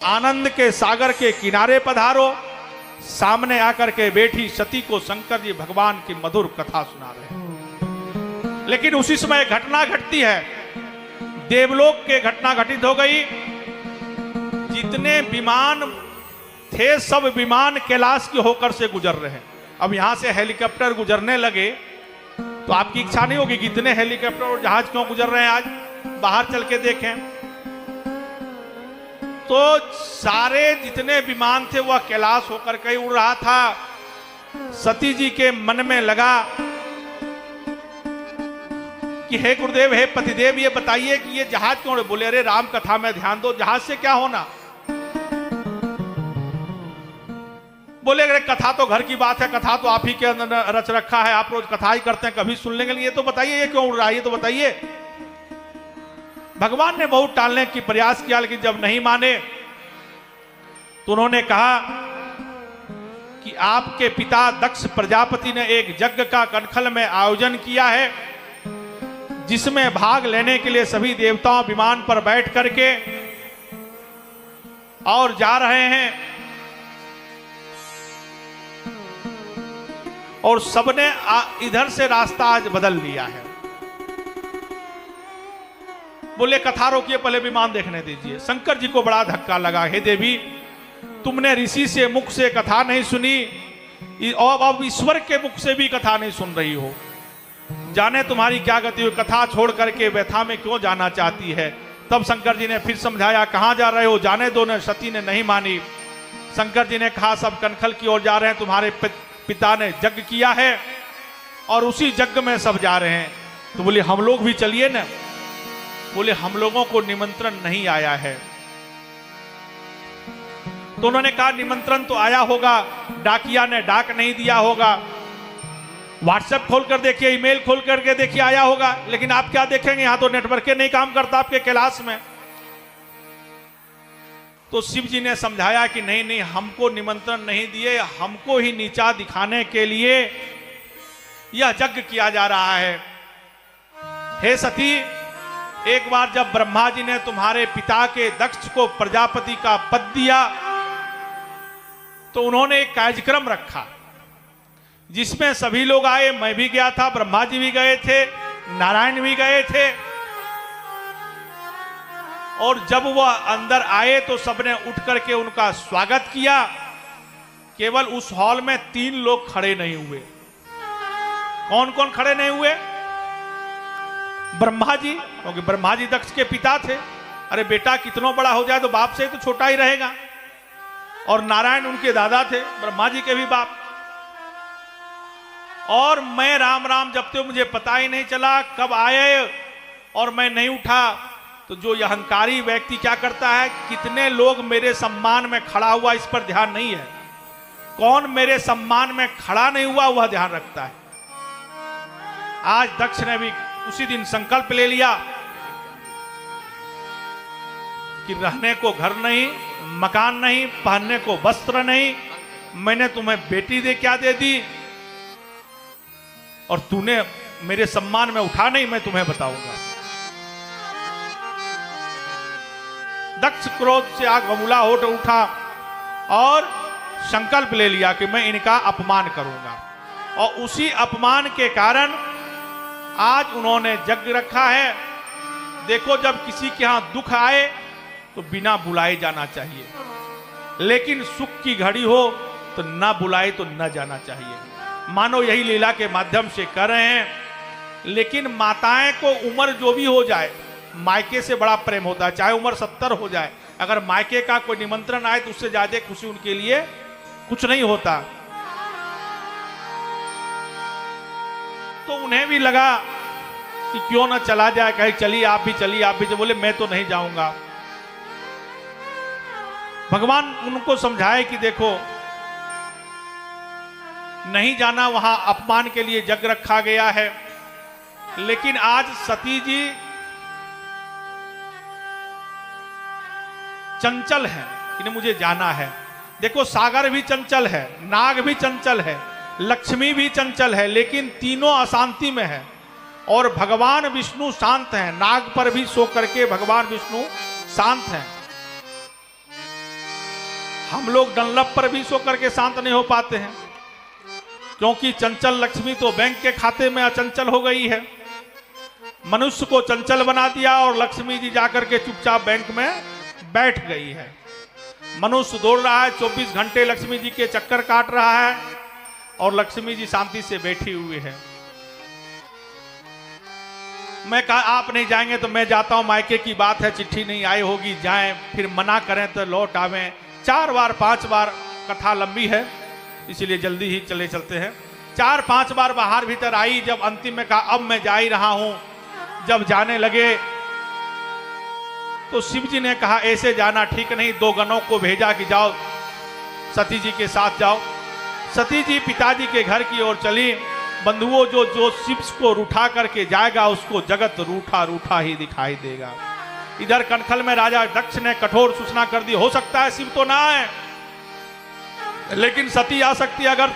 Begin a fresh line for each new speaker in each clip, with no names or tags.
आनंद के सागर के किनारे पधारो। सामने आकर के बैठी सती को शंकर जी भगवान की मधुर कथा सुना रहे हैं। लेकिन उसी समय घटना घटती है, देवलोक के घटना घटित हो गई। जितने विमान थे सब विमान कैलाश के होकर से गुजर रहे हैं। अब यहां से हेलीकॉप्टर गुजरने लगे तो आपकी इच्छा नहीं होगी कि इतने हेलीकॉप्टर और जहाज क्यों गुजर रहे हैं, आज बाहर चल के देखें। तो सारे जितने विमान थे वह कैलाश होकर के उड़ रहा था। सती जी के मन में लगा कि हे गुरुदेव, हे पतिदेव, ये बताइए कि ये जहाज क्यों उड़े? बोले अरे राम कथा में ध्यान दो, जहाज से क्या होना। बोले अरे कथा तो घर की बात है, कथा तो आप ही के अंदर रच रखा है, आप रोज कथा ही करते हैं, कभी सुन लेंगे। ये तो बताइए ये क्यों उड़ रहा है, ये तो बताइए। भगवान ने बहुत टालने की प्रयास किया, लेकिन जब नहीं माने तो उन्होंने कहा कि आपके पिता दक्ष प्रजापति ने एक यज्ञ का कनखल में आयोजन किया है, जिसमें भाग लेने के लिए सभी देवताओं विमान पर बैठ करके और जा रहे हैं, और सबने इधर से रास्ता आज बदल लिया है। बोले कथा रोकिए, पहले विमान देखने दीजिए। शंकर जी को बड़ा धक्का लगा, हे देवी, तुमने ऋषि से मुख से कथा नहीं सुनी और अब ईश्वर के मुख से भी कथा नहीं सुन रही हो। जाने तुम्हारी क्या गति हुई, कथा छोड़ करके व्यथा में क्यों जाना चाहती है। तब शंकर जी ने फिर समझाया, कहां जा रहे हो, जाने दो। ने सती ने नहीं मानी। शंकर जी ने कहा सब कनखल की ओर जा रहे हैं, तुम्हारे पिता ने यज्ञ किया है और उसी यज्ञ में सब जा रहे हैं। तो बोले हम लोग भी चलिए ना। बोले हम लोगों को निमंत्रण नहीं आया है। तो उन्होंने कहा निमंत्रण तो आया होगा, डाकिया ने डाक नहीं दिया होगा, व्हाट्सएप खोल कर देखिए, ईमेल खोल करके देखिए, आया होगा। लेकिन आप क्या देखेंगे, यहां तो नेटवर्क नहीं काम करता आपके कैलाश में। तो शिव जी ने समझाया कि नहीं नहीं, हमको निमंत्रण नहीं दिए, हमको ही नीचा दिखाने के लिए यह यज्ञ किया जा रहा है। हे सती, एक बार जब ब्रह्मा जी ने तुम्हारे पिता के दक्ष को प्रजापति का पद दिया तो उन्होंने एक कार्यक्रम रखा जिसमें सभी लोग आए। मैं भी गया था, ब्रह्मा जी भी गए थे, नारायण भी गए थे। और जब वह अंदर आए तो सबने उठ करके उनका स्वागत किया। केवल उस हॉल में 3 लोग खड़े नहीं हुए। कौन कौन खड़े नहीं हुए? ब्रह्मा जी, क्योंकि ब्रह्मा जी दक्ष के पिता थे। अरे बेटा कितना बड़ा हो जाए तो बाप से तो छोटा ही रहेगा। और नारायण उनके दादा थे, ब्रह्मा जी के भी बाप। और मैं राम राम जपते मुझे पता ही नहीं चला कब आए और मैं नहीं उठा। तो जो यह अहंकारी व्यक्ति क्या करता है, कितने लोग मेरे सम्मान में खड़ा हुआ इस पर ध्यान नहीं है, कौन मेरे सम्मान में खड़ा नहीं हुआ वह ध्यान रखता है। आज दक्ष ने भी उसी दिन संकल्प ले लिया कि रहने को घर नहीं, मकान नहीं, पहनने को वस्त्र नहीं, मैंने तुम्हें बेटी दे क्या दे दी और तूने मेरे सम्मान में उठा नहीं, मैं तुम्हें बताऊंगा। दक्ष क्रोध से आग बबूला हो उठा और संकल्प ले लिया कि मैं इनका अपमान करूंगा। और उसी अपमान के कारण आज उन्होंने यज्ञ रखा है। देखो, जब किसी के यहां दुख आए तो बिना बुलाए जाना चाहिए, लेकिन सुख की घड़ी हो तो ना बुलाए तो न जाना चाहिए। मानो यही लीला के माध्यम से कर रहे हैं। लेकिन माताएं को उम्र जो भी हो जाए, मायके से बड़ा प्रेम होता है, चाहे उम्र 70 हो जाए। अगर मायके का कोई निमंत्रण आए तो उससे ज्यादा खुशी उनके लिए कुछ नहीं होता। तो उन्हें भी लगा कि क्यों ना चला जाए, कहे चलिए आप भी चलिए, आप भी। बोले मैं तो नहीं जाऊंगा। भगवान उनको समझाए कि देखो, नहीं जाना, वहां अपमान के लिए यज्ञ रखा गया है। लेकिन आज सती जी चंचल है, इन्हें मुझे जाना है। देखो, सागर भी चंचल है, नाग भी चंचल है, लक्ष्मी भी चंचल है, लेकिन तीनों अशांति में है। और भगवान विष्णु शांत हैं, नाग पर भी सो करके भगवान विष्णु शांत हैं। हम लोग डनलप पर भी सो करके शांत नहीं हो पाते हैं, क्योंकि चंचल लक्ष्मी तो बैंक के खाते में अचंचल हो गई है। मनुष्य को चंचल बना दिया और लक्ष्मी जी जाकर के चुपचाप बैंक में बैठ गई है। मनुष्य दौड़ रहा है, 24 घंटे लक्ष्मी जी के चक्कर काट रहा है और लक्ष्मी जी शांति से बैठी हुई है। मैं कहा आप नहीं जाएंगे तो मैं जाता हूं, मायके की बात है, चिट्ठी नहीं आई होगी, जाएं, फिर मना करें तो लौट आवें। 4 बार 5 बार, कथा लंबी है इसीलिए जल्दी ही चलते हैं। 4-5 बार बाहर भीतर आई, जब अंतिम में कहा अब मैं जा ही रहा हूं, जब जाने लगे तो शिव जी ने कहा ऐसे जाना ठीक नहीं। 2 गणों को भेजा कि जाओ सती जी के साथ जाओ। सती जी पिताजी के घर की ओर चली। बंधुओं, जो शिव को रूठा करके जाएगा उसको जगत रूठा रूठा ही दिखाई देगा। इधर कनखल में राजा दक्ष ने कठोर सूचना कर दी, हो सकता है शिव तो ना आए लेकिन सती आ सकती है। अगर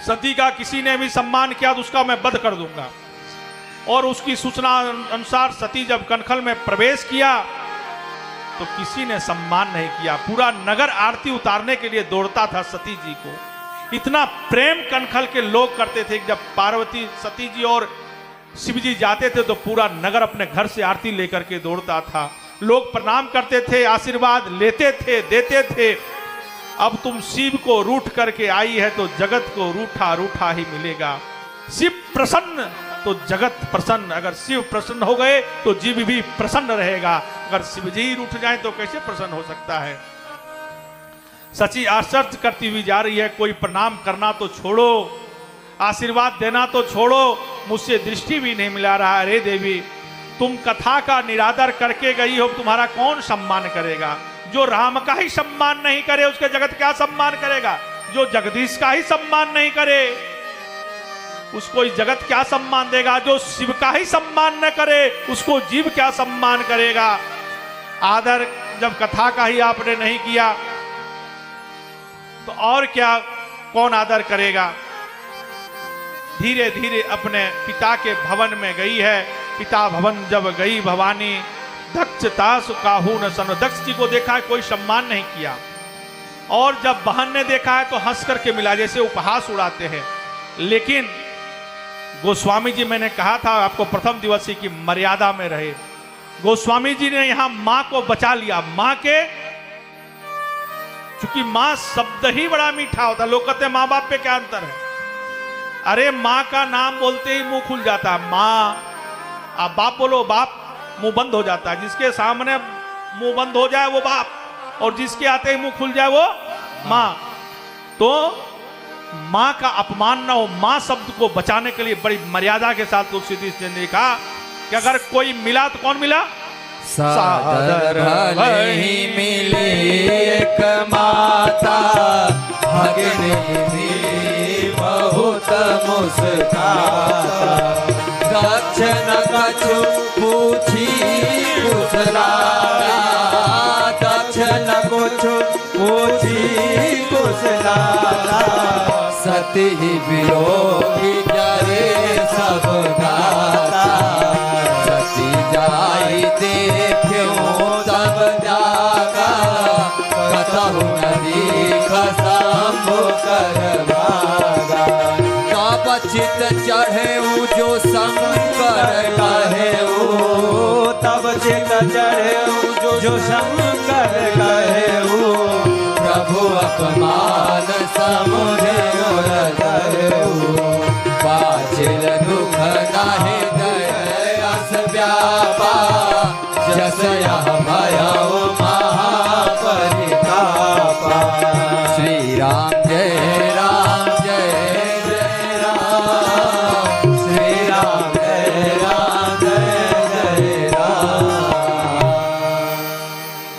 सती का किसी ने भी सम्मान किया तो उसका मैं वध कर दूंगा। और उसकी सूचना अनुसार सती जब कनखल में प्रवेश किया तो किसी ने सम्मान नहीं किया। पूरा नगर आरती उतारने के लिए दौड़ता था सती जी को। इतना प्रेम कनखल के लोग करते थे कि जब पार्वती, सती जी और शिव जी जाते थे तो पूरा नगर अपने घर से आरती लेकर के दौड़ता था। लोग प्रणाम करते थे, आशीर्वाद लेते थे, देते थे। अब तुम शिव को रूठ करके आई है तो जगत को रूठा रूठा ही मिलेगा। शिव प्रसन्न तो जगत प्रसन्न। अगर शिव प्रसन्न हो गए तो जीव भी प्रसन्न रहेगा। अगर शिव जी रूठ जाए तो कैसे प्रसन्न हो सकता है। सची आश्चर्य करती हुई जा रही है, कोई प्रणाम करना तो छोड़ो, आशीर्वाद देना तो छोड़ो, मुझसे दृष्टि भी नहीं मिला रहा। अरे देवी, तुम कथा का निरादर करके गई हो, तुम्हारा कौन सम्मान करेगा। जो राम का ही सम्मान नहीं करे उसके जगत क्या सम्मान करेगा। जो जगदीश का ही सम्मान नहीं करे उसको इस जगत क्या सम्मान देगा। जो शिव का ही सम्मान न करे उसको जीव क्या सम्मान करेगा। आदर जब कथा का ही आपने नहीं किया तो और क्या, कौन आदर करेगा। धीरे धीरे अपने पिता के भवन में गई है। पिता भवन जब गई भवानी, दक्ष तासु काहू न सन। दक्ष जी को देखा है, कोई सम्मान नहीं किया। और जब बहन ने देखा है तो हंस करके मिला, जैसे उपहास उड़ाते हैं। लेकिन गोस्वामी जी, मैंने कहा था आपको प्रथम दिवस की मर्यादा में रहे। गोस्वामी जी ने यहां मां को बचा लिया। मां के, चूंकि मां शब्द ही बड़ा मीठा होता है। लोग कहते हैं मां बाप पे क्या अंतर है। अरे मां का नाम बोलते ही मुंह खुल जाता है। मां, आप बाप बोलो, बाप मुंह बंद हो जाता है। जिसके सामने मुंह बंद हो जाए वो बाप, और जिसके आते ही मुंह खुल जाए वो मां। तो मां का अपमान ना हो। मां शब्द को बचाने के लिए बड़ी मर्यादा के साथ तुलसीदास जी ने कहा कि अगर कोई मिला तो कौन मिला।
सादर भले मिले एक माता, भगने मिली बहुत मुस्काता। दक्ष न कछु पूछी कुशलाता, दक्ष न कुछु पूछी कुशलाता। सती वियोगी जरे सब गाता, सती जाई देखो तब जागा। कतहु नदी खसम्भु कर भागा। तब चित चढ़े जो शंकर कहे, तब चित चढ़े जो शंकर कहे। प्रभु अपमान समुझे मोर दहु, पाछिल दुख नाहि दयस व्यापा। जस यह भयउ महापरितापा। श्री राम जय राम, जय जय राम। श्री राम जय राम, जय जय राम।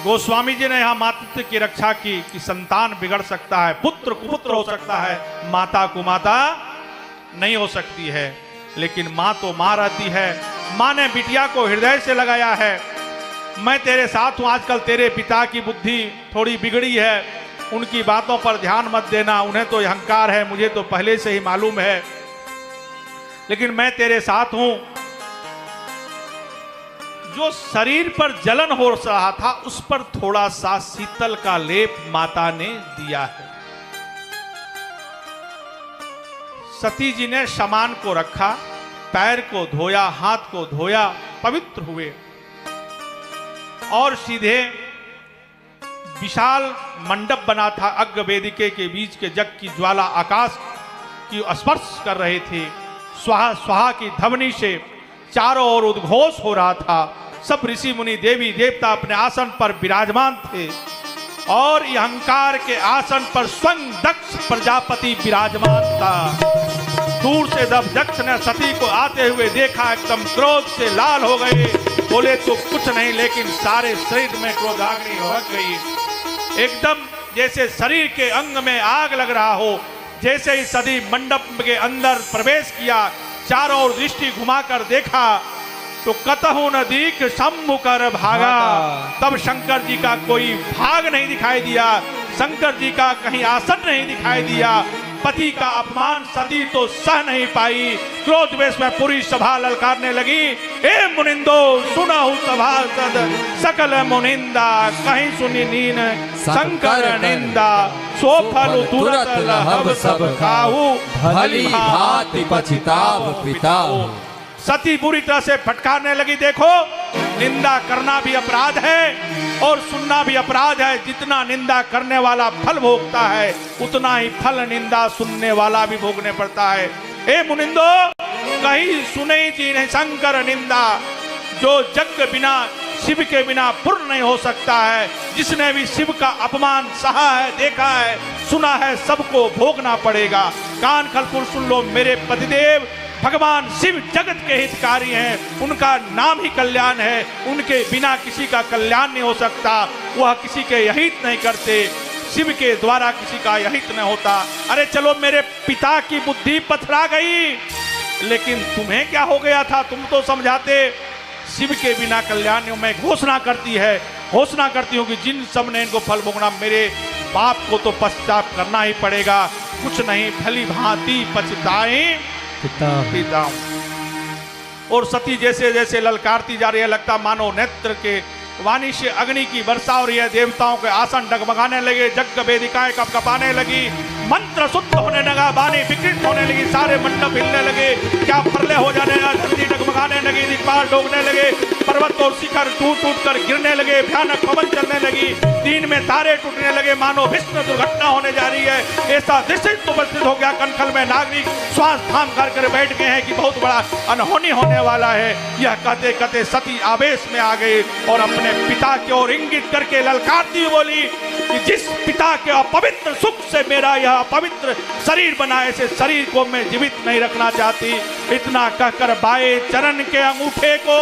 गोस्वामी जी ने यहाँ मातृत्व की रक्षा की कि संतान बिगड़ सकता है, पुत्र कुपुत्र हो सकता है, माता कुमाता नहीं हो सकती है। लेकिन माँ तो माँ रहती है। माँ ने बिटिया को हृदय से लगाया है। मैं तेरे साथ हूँ। आजकल तेरे पिता की बुद्धि थोड़ी बिगड़ी है, उनकी बातों पर ध्यान मत देना। उन्हें तो अहंकार है, मुझे तो पहले से ही मालूम है, लेकिन मैं तेरे साथ हूँ। जो शरीर पर जलन हो रहा था उस पर थोड़ा सा शीतल का लेप माता ने दिया है। सती जी ने सामान को रखा, पैर को धोया, हाथ को धोया, पवित्र हुए और सीधे विशाल मंडप बना था, अग्ग वेदिके के बीच के जग की ज्वाला आकाश की स्पर्श कर रहे थे। स्वाहा स्वाहा की ध्वनि से चारों ओर उद्घोष हो रहा था। सब ऋषि मुनि देवी देवता अपने आसन पर विराजमान थे और अहंकार के आसन पर स्वयं दक्ष प्रजापति विराजमान था। दूर से जब दक्ष ने सती को आते हुए देखा, एकदम क्रोध से लाल हो गए। बोले तो कुछ नहीं, लेकिन सारे शरीर में क्रोधाग्नि भड़क गई। एकदम जैसे शरीर के अंग में आग लग रहा हो। जैसे ही सती मंडप के अंदर प्रवेश किया, चारों ओर दृष्टि घुमाकर देखा तो कतहु न दीख शंभु कर भागा। तब शंकर जी का कोई भाग नहीं दिखाई दिया, शंकर जी का कहीं आसन नहीं दिखाई दिया। पति का अपमान सती तो सह नहीं पाई, क्रोध वेश में पूरी सभा ललकारने लगी। ए मुनिंदो सुनहु सभासद सकल मुनिंदा, कहीं सुनी नीन शंकर निंदा। सो फल तुरत लहब सब खाहु,
भली भांति पछताव पिता।
सती बुरी तरह से फटकारने लगी। देखो, निंदा करना भी अपराध है और सुनना भी अपराध है। जितना निंदा करने वाला फल भोगता है, उतना ही फल निंदा सुनने वाला भी भोगने पड़ता है। ए मुनिंदो, कहीं सुने जी नहीं शंकर निंदा। जो जग बिना शिव के बिना पूर्ण नहीं हो सकता है। जिसने भी शिव का अपमान सहा है, देखा है, सुना है, सबको भोगना पड़ेगा। कान खलपुर सुन लो, मेरे पतिदेव भगवान शिव जगत के हितकारी हैं। उनका नाम ही कल्याण है, उनके बिना किसी का कल्याण नहीं हो सकता। वह किसी के यहित नहीं करते, शिव के द्वारा किसी का यहित नहीं होता। अरे चलो, मेरे पिता की बुद्धि पथरा गई, लेकिन तुम्हें क्या हो गया था? तुम तो समझाते। शिव के बिना कल्याण मैं घोषणा करती हूँ कि जिन सब ने इनको फल भोगना, मेरे पाप को तो पश्चाताप करना ही पड़ेगा। कुछ नहीं, भली भांति पछताएं पिता। और सती जैसे जैसे ललकारती जा रही है, लगता मानो नेत्र के वाणी से अग्नि की वर्षा हो रही है। देवताओं के आसन डगमगाने लगे, जग वेदिकाएं कपकपाने लगी, मंत्र शुद्ध होने लगा, वाणी विकृत होने लगी, सारे मंडप हिलने लगे। क्या प्रलय हो जाने लगा, धरती डगमगाने लगी, दिक्पाल डूबने लगे, पर्वत और शिखर टूट टूट कर गिरने लगे, भयानक पवन चलने लगी, दिन में तारे टूटने लगे, मानो भीषण दुर्घटना होने जा रही है। ऐसा दृश्य उपस्थित हो गया। कनखल में नागरिक श्वास थाम कर बैठ गए हैं कि बहुत बड़ा अनहोनी होने वाला है। यह कहते कहते सती आवेश में आ गई और अपने पिता की ओर इंगित करके ललकारती हुई बोली कि जिस पिता के अपवित्र सुख से मेरा यह अपवित्र शरीर बना, ऐसे शरीर को मैं जीवित नहीं रखना चाहती। इतना कहकर बाएं चरण के अंगूठे को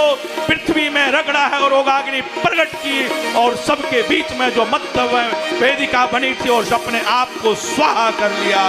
पृथ्वी में रगड़ा है और रोगाग्नि प्रकट की और सबके बीच में जो मध्य वेदिका बनी थी और अपने आप को स्वाहा कर लिया।